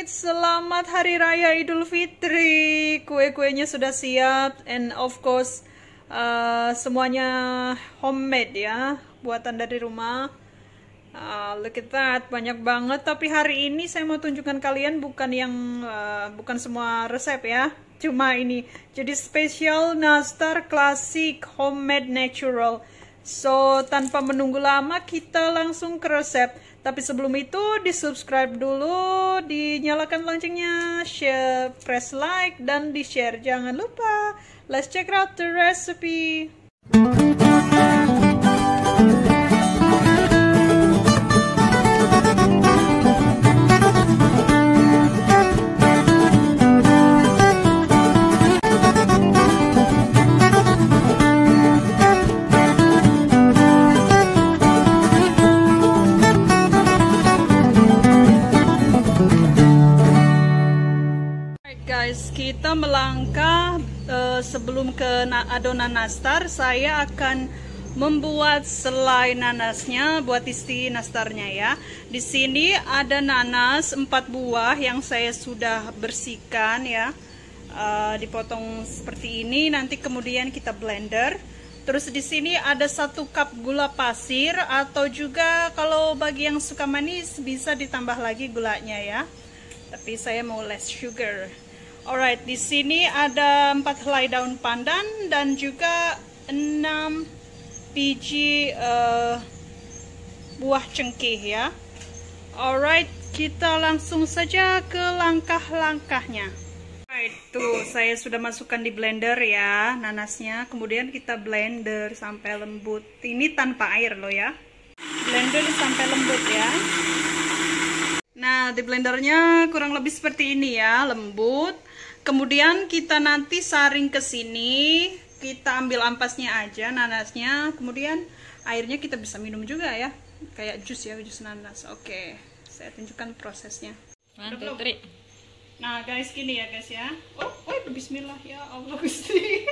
Selamat Hari Raya Idul Fitri. Kue-kuenya sudah siap, and of course semuanya homemade ya, buatan dari rumah. Look at that, banyak banget. Tapi hari ini saya mau tunjukkan kalian bukan semua resep ya, cuma ini. Jadi spesial nastar klasik homemade natural. So tanpa menunggu lama kita langsung ke resep. Tapi sebelum itu di subscribe dulu, dinyalakan loncengnya, share, press like, dan di share. Jangan lupa. Let's check out the recipe. Guys, kita melangkah sebelum ke adonan nastar. Saya akan membuat selai nanasnya buat isi nastarnya ya. Di sini ada nanas 4 buah yang saya sudah bersihkan ya. Dipotong seperti ini, nanti kemudian kita blender. Terus di sini ada 1 cup gula pasir, atau juga kalau bagi yang suka manis bisa ditambah lagi gulanya ya. Tapi saya mau less sugar. Alright, di sini ada 4 helai daun pandan dan juga 6 biji buah cengkeh ya. Alright, kita langsung saja ke langkah-langkahnya. Alright, tuh saya sudah masukkan di blender ya nanasnya. Kemudian kita blender sampai lembut. Ini tanpa air loh ya. Blender sampai lembut ya. Nah, di blendernya kurang lebih seperti ini ya, lembut. Kemudian kita nanti saring ke sini, kita ambil ampasnya aja, nanasnya. Kemudian airnya kita bisa minum juga ya, kayak jus ya, jus nanas. Oke, saya tunjukkan prosesnya. Mantap, Tri. Nah guys, gini ya guys ya. Oh, bismillah ya Allah Gusti.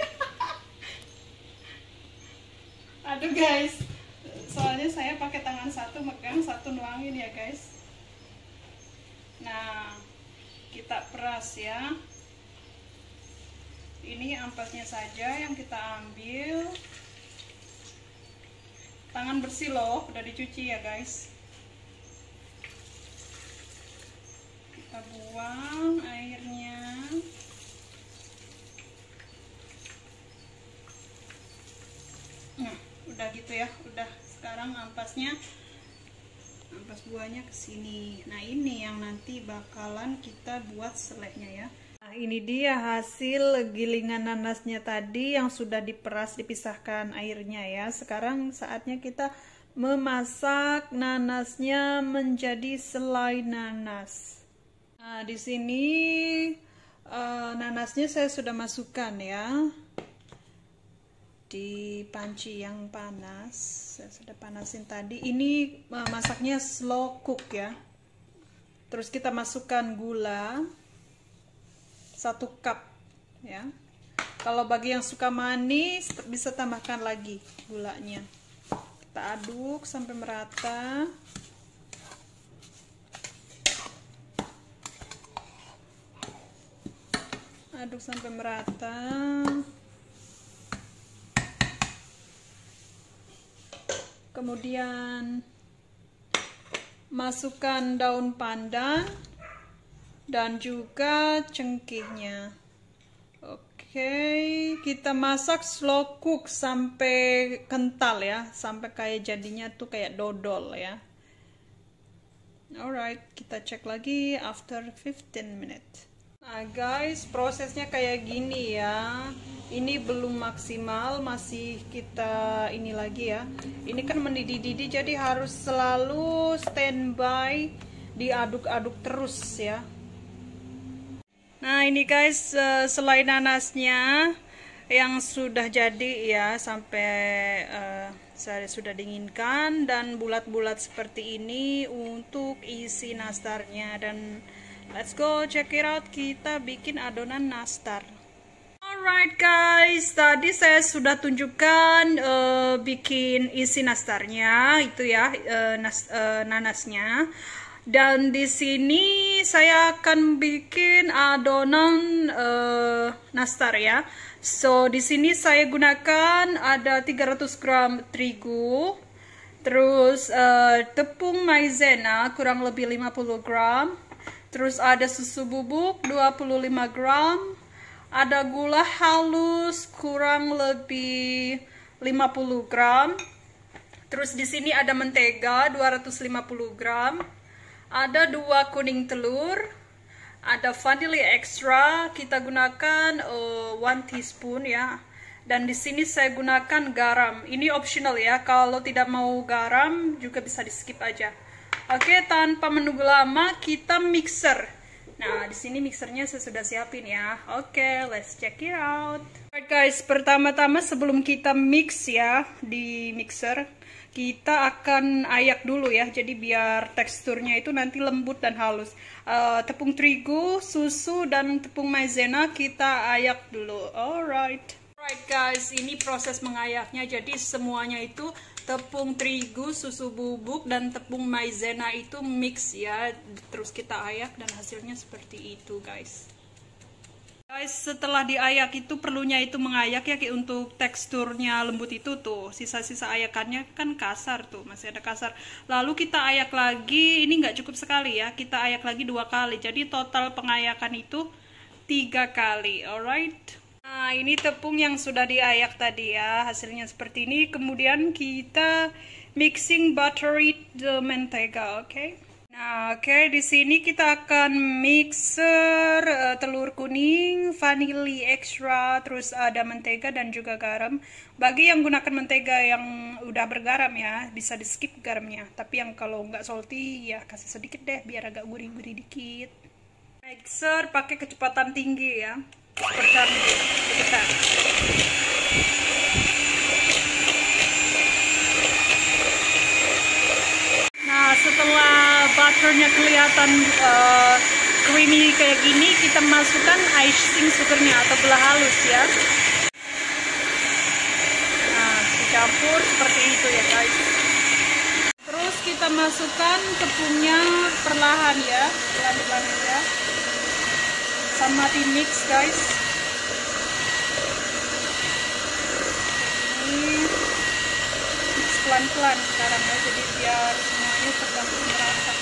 Aduh guys, soalnya saya pakai tangan satu megang, satu nuangin ya guys. Nah, kita peras ya. Ini ampasnya saja yang kita ambil. Tangan bersih loh, udah dicuci ya guys. Kita buang airnya. Nah, udah gitu ya, udah. Sekarang ampasnya, ampas buahnya ke sini. Nah, ini yang nanti bakalan kita buat selainya ya. Nah, ini dia hasil gilingan nanasnya tadi yang sudah diperas, dipisahkan airnya ya. Sekarang saatnya kita memasak nanasnya menjadi selai nanas. Nah, di sini nanasnya saya sudah masukkan ya di panci yang panas. Saya sudah panasin tadi. Ini masaknya slow cook ya. Terus kita masukkan gula 1 cup ya. Kalau bagi yang suka manis bisa tambahkan lagi gulanya. Kita aduk sampai merata. Aduk sampai merata. Kemudian masukkan daun pandan dan juga cengkehnya. Oke, kita masak slow cook sampai kental ya, sampai kayak jadinya tuh kayak dodol ya. Alright, kita cek lagi after 15 minutes. Nah guys, prosesnya kayak gini ya. Ini belum maksimal, masih kita ini lagi ya. Ini kan mendidih-didih, jadi harus selalu standby, diaduk-aduk terus ya. Nah ini guys, selai nanasnya yang sudah jadi ya, sampai saya sudah dinginkan dan bulat-bulat seperti ini untuk isi nastarnya. Dan let's go check it out, kita bikin adonan nastar. Alright guys, tadi saya sudah tunjukkan bikin isi nastarnya itu ya, nanasnya. Dan di sini saya akan bikin adonan nastar ya. So di sini saya gunakan ada 300 gram terigu, terus tepung maizena kurang lebih 50 gram, terus ada susu bubuk 25 gram, ada gula halus kurang lebih 50 gram. Terus di sini ada mentega 250 gram. Ada 2 kuning telur, ada vanilya ekstra, kita gunakan 1 teaspoon ya. Dan di sini saya gunakan garam. Ini optional ya. Kalau tidak mau garam juga bisa di skip aja. Oke, tanpa menunggu lama kita mixer. Nah, di sini mixernya saya sudah siapin ya. Oke, let's check it out. Alright guys, pertama-tama sebelum kita mix ya di mixer, kita akan ayak dulu ya. Jadi biar teksturnya itu nanti lembut dan halus. Tepung terigu, susu, dan tepung maizena kita ayak dulu. Alright. Alright guys, ini proses mengayaknya. Jadi semuanya itu tepung terigu, susu bubuk, dan tepung maizena itu mix ya. Terus kita ayak dan hasilnya seperti itu guys. Guys, setelah diayak itu perlunya itu mengayak ya, kayak untuk teksturnya lembut itu tuh. Sisa-sisa ayakannya kan kasar tuh, masih ada kasar. Lalu kita ayak lagi, ini nggak cukup sekali ya, kita ayak lagi 2 kali. Jadi total pengayakan itu 3 kali, alright. Nah, ini tepung yang sudah diayak tadi ya, hasilnya seperti ini. Kemudian kita mixing buttery the mentega, oke? Nah, oke, di sini kita akan mixer telur kuning, vanilya ekstra, terus ada mentega dan juga garam. Bagi yang gunakan mentega yang udah bergaram ya, bisa di skip garamnya. Tapi yang kalau nggak salty ya kasih sedikit deh, biar agak gurih-gurih dikit. Mixer pakai kecepatan tinggi ya. Percampur kita. Nah, setelah butternya kelihatan creamy kayak gini, kita masukkan icing sugarnya atau gula halus ya. Nah, dicampur seperti itu ya guys. Terus kita masukkan tepungnya perlahan ya, pelan-pelan ya. Sama di mix guys. Ini mix pelan-pelan sekarang ya, jadi biar semuanya tercampur merata.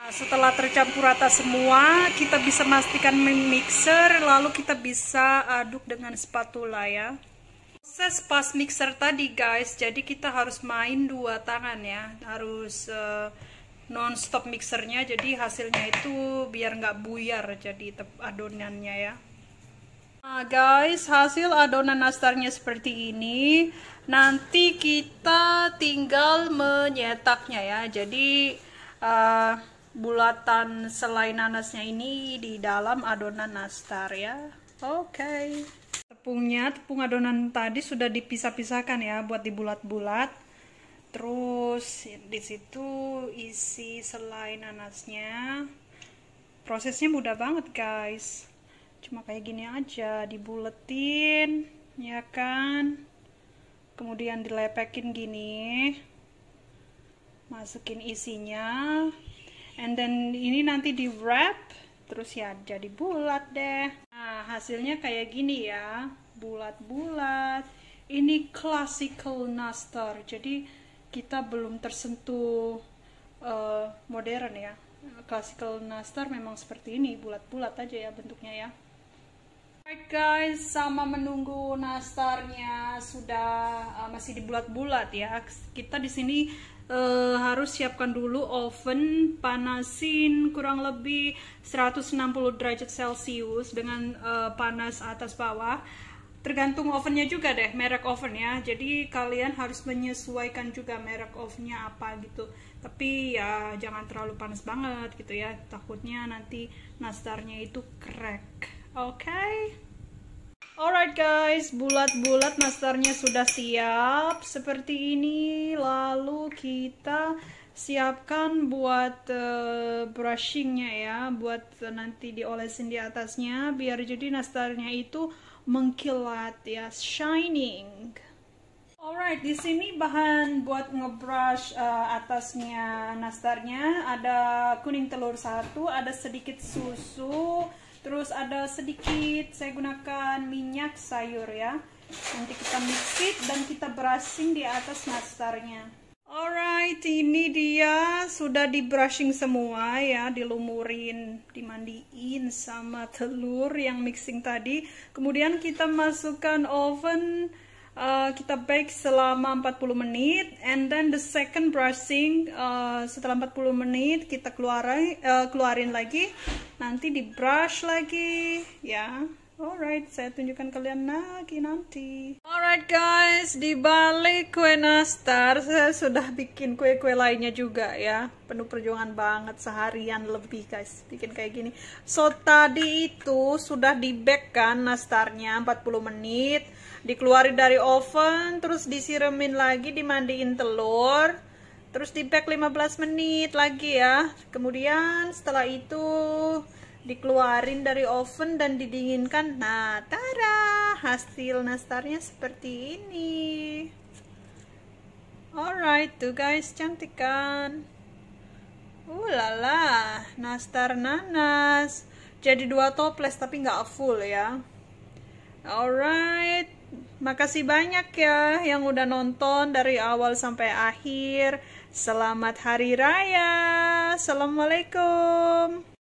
Nah, setelah tercampur rata semua, kita bisa pastikan mixer, lalu kita bisa aduk dengan spatula ya. Proses pas mixer tadi guys, jadi kita harus main 2 tangan ya, harus non-stop mixernya, jadi hasilnya itu biar nggak buyar jadi adonannya ya. Nah guys, hasil adonan nastarnya seperti ini. Nanti kita tinggal menyetaknya ya. Jadi bulatan selai nanasnya ini di dalam adonan nastar ya. Oke. Tepung adonan tadi sudah dipisah-pisahkan ya buat dibulat-bulat. Terus di situ isi selai nanasnya. Prosesnya mudah banget guys. Cuma kayak gini aja, dibuletin ya kan. Kemudian dilepekin gini. Masukin isinya. And then ini nanti di wrap, terus ya jadi bulat deh. Nah, hasilnya kayak gini ya, bulat-bulat. Ini classical nastar. Jadi kita belum tersentuh modern ya. Classical nastar memang seperti ini, bulat-bulat aja ya bentuknya ya. Alright guys, sama menunggu nastarnya sudah masih dibulat-bulat ya. Kita di sini harus siapkan dulu oven, panasin kurang lebih 160 derajat Celcius dengan panas atas bawah. Tergantung ovennya juga deh, merek oven ya. Jadi kalian harus menyesuaikan juga merek ovennya apa gitu. Tapi ya jangan terlalu panas banget gitu ya. Takutnya nanti nastarnya itu crack. Oke. Alright guys, bulat-bulat nastarnya sudah siap seperti ini. Lalu kita siapkan buat brushingnya ya, buat nanti diolesin di atasnya biar jadi nastarnya itu mengkilat ya, shining. Alright, di sini bahan buat ngebrush atasnya nastarnya ada kuning telur 1, ada sedikit susu, terus ada sedikit saya gunakan minyak sayur ya. Nanti kita mix it dan kita brushing di atas nastarnya. Alright, ini dia sudah di brushing semua ya, dilumurin, dimandiin sama telur yang mixing tadi. Kemudian kita masukkan oven. Kita bake selama 40 menit, and then the second brushing setelah 40 menit kita keluarin lagi, nanti di brush lagi ya. Alright, saya tunjukkan kalian lagi nanti. Alright guys, di balik kue nastar saya sudah bikin kue-kue lainnya juga ya. Penuh perjuangan banget, seharian lebih guys bikin kayak gini. So tadi itu sudah di bake kan nastarnya 40 menit, dikeluarin dari oven, terus disiramin lagi, dimandiin telur, terus di bake 15 menit lagi ya. Kemudian setelah itu dikeluarin dari oven dan didinginkan. Nah, tada, hasil nastarnya seperti ini. Alright tuh guys, cantik kan? Lala, nastar nanas. Jadi 2 toples tapi nggak full ya. Alright, makasih banyak ya yang udah nonton dari awal sampai akhir. Selamat Hari Raya. Assalamualaikum.